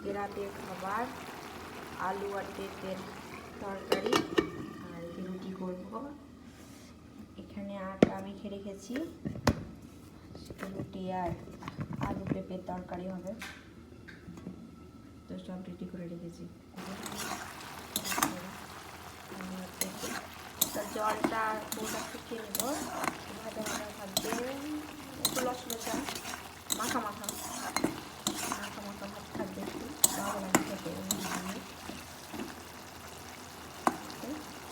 আজকে রাতের খাবার আলু আর পেঁপের তরকারি আর রুটি করব। এখানে আটা মেখে রেখেছি, রুটি আর আলু পেঁপের তরকারি হবে। তো সব রেডি করে রেখেছি। জলটা পুরোটা শুকিয়ে নেব, ভাজা ভাজা থাকবে, একটু লসলসা মাখা মাখা ভাত থাকবে, একটু ভালো লাগে খেতে।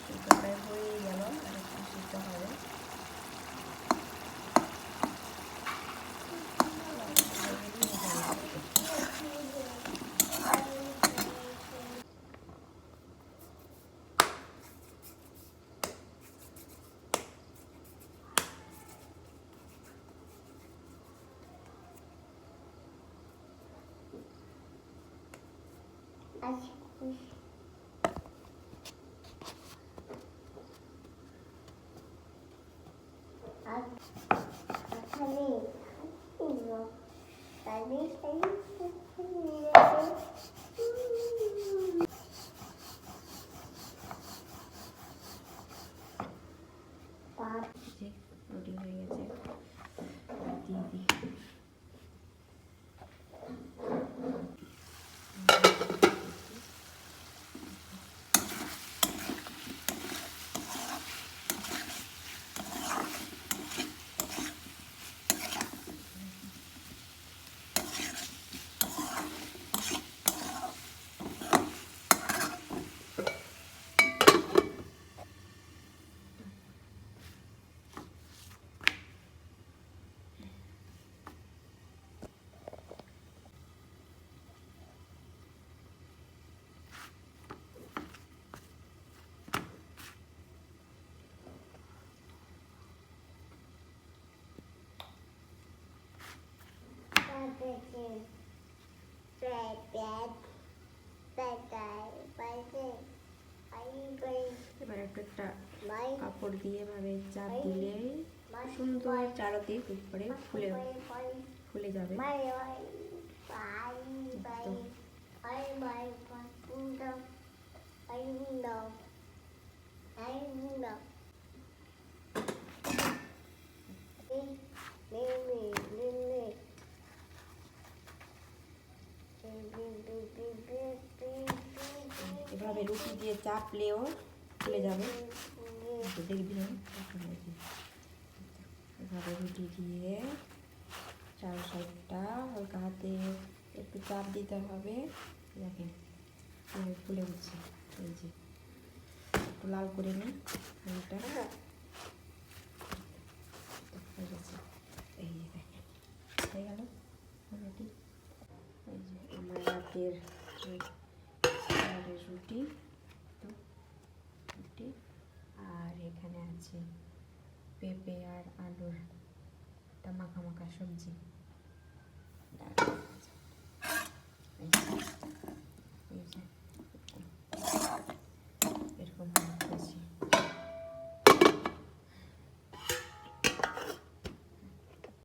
সিদ্ধ প্রায় হয়েই গেল, আর একটু সিদ্ধ হবে। রুটি হয়ে গেছে, দিয়ে দিই। এবার একটা কাপড় দিয়ে এভাবে চাপ দিলে সুন্দর চারদিক উপরে ফুলে যাবে। এভাবে রুটি দিয়ে চাপলেও ফুলে যাবে, দেখবি। এভাবে রুটি দিয়ে চার সাইডটা হালকা হাতে একটু চাপ দিতে হবে। দেখেন ফুলে উঠছে, এই যে একটু লাল করে নিই রুটিটা হয়ে গেছে। এই যে দেখেন হয়ে গেল রুটি। এই যে আমার রাতের রুটি, আর এখানে আছে পেঁপে আর আলুর একটা মাখা মাখা সবজি।